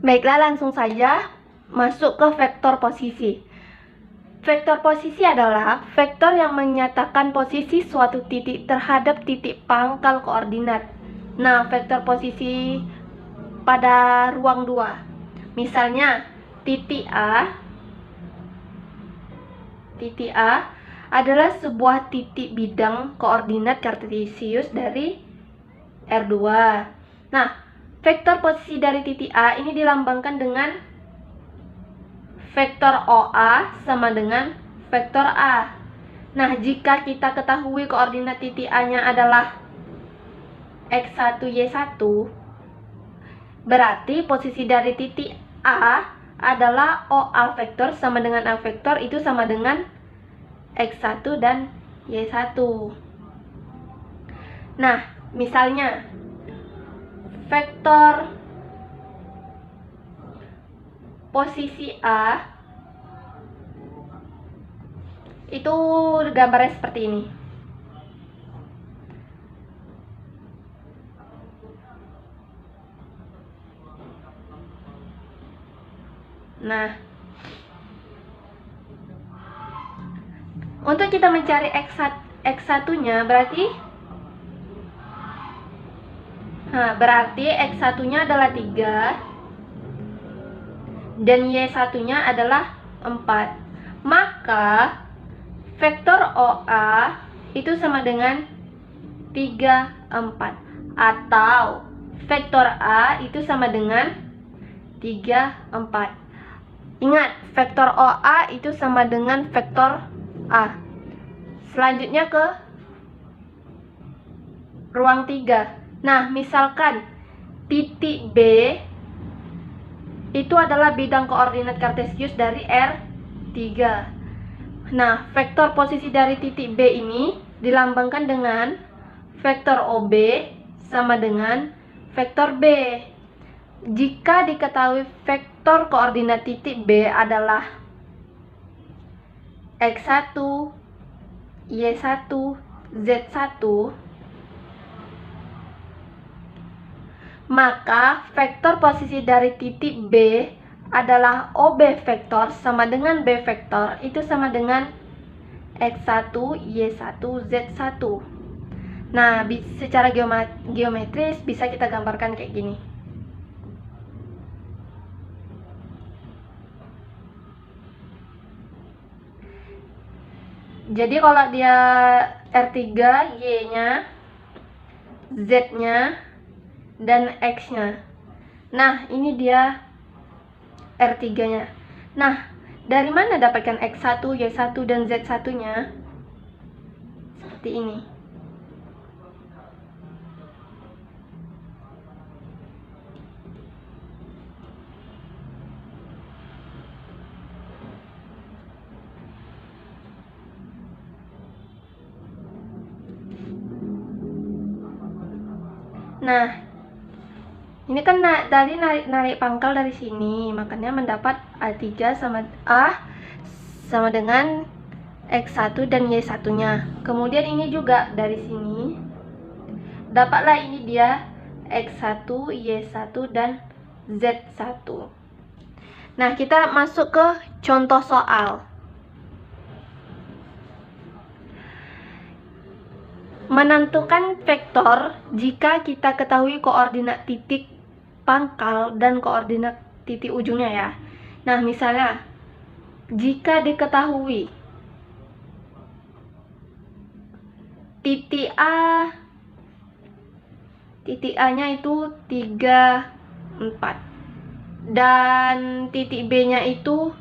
Baiklah, langsung saja masuk ke vektor posisi. Vektor posisi adalah vektor yang menyatakan posisi suatu titik terhadap titik pangkal koordinat. Nah, vektor posisi pada ruang 2. Misalnya, titik A adalah sebuah titik bidang koordinat kartesius dari R2. Nah, vektor posisi dari titik A ini dilambangkan dengan vektor OA sama dengan vektor A. Nah, jika kita ketahui koordinat titik A-nya adalah X1, Y1, berarti posisi dari titik A adalah OA vektor sama dengan A vektor, itu sama dengan X1 dan Y1. Nah, misalnya vektor posisi A itu gambarnya seperti ini. Nah, untuk kita mencari X1-nya berarti X1-nya adalah 3 dan Y1-nya adalah 4. Maka vektor OA itu sama dengan 3, 4. Atau vektor A itu sama dengan 3, 4. Ingat, vektor OA itu sama dengan vektor A. Selanjutnya ke ruang 3. Nah, misalkan titik B itu adalah bidang koordinat kartesius dari R3. Nah, vektor posisi dari titik B ini dilambangkan dengan vektor OB sama dengan vektor B. Jika diketahui vektor koordinat titik B adalah X1, Y1, Z1, maka vektor posisi dari titik B adalah OB vektor sama dengan B vektor, itu sama dengan X1, Y1, Z1. Nah, secara geometris bisa kita gambarkan kayak gini. Jadi kalau dia R3, Y-nya, Z-nya, dan X-nya. Nah, ini dia R3-nya. Nah, dari mana dapatkan X1, Y1, dan Z1-nya? Seperti ini. Nah, ini kan tadi narik pangkal dari sini, makanya mendapat A3 sama dengan X1 dan Y1-nya. Kemudian ini juga dari sini, dapatlah ini dia X1, Y1, dan Z1. Nah, kita masuk ke contoh soal. Menentukan vektor jika kita ketahui koordinat titik pangkal dan koordinat titik ujungnya ya. Nah, misalnya jika diketahui titik A-nya itu 3, 4 dan titik B-nya itu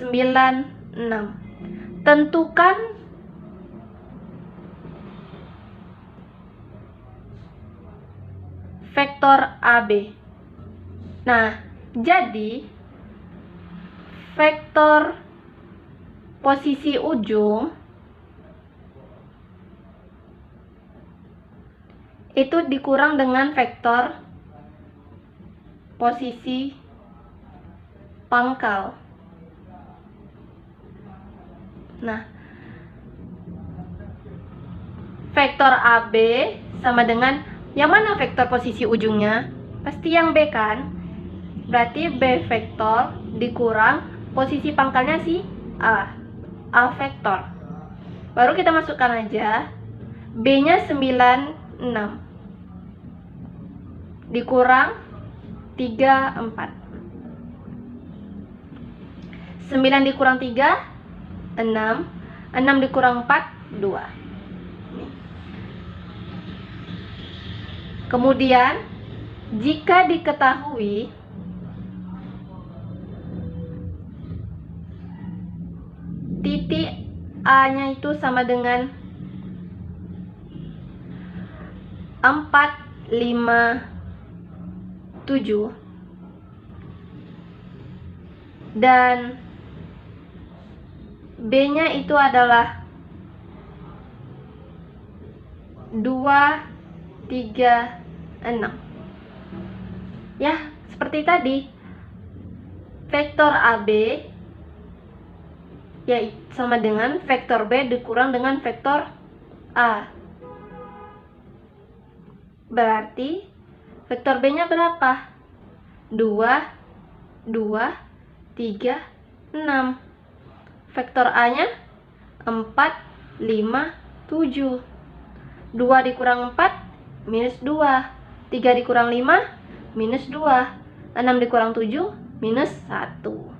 9, 6. Tentukan vektor AB. Nah, jadi vektor posisi ujung itu dikurang dengan vektor posisi pangkal. Nah, vektor AB sama dengan, yang mana vektor posisi ujungnya? Pasti yang B kan? Berarti B vektor dikurang posisi pangkalnya si A. A vektor. Baru kita masukkan aja. B-nya 96. Dikurang 34. 9 dikurang 3, 6. 6 dikurang 4, 2. Kemudian, jika diketahui titik A-nya itu sama dengan 4, 5, 7, dan B-nya itu adalah 2, 3, 6. Ya, seperti tadi. Vektor AB ya sama dengan vektor B dikurang dengan vektor A. Berarti vektor B-nya berapa? 2, 2, 3, 6. Vektor A-nya 4, 5, 7. 2 dikurang 4, minus 2. 3 dikurang 5, minus 2. 6 dikurang 7, minus 1.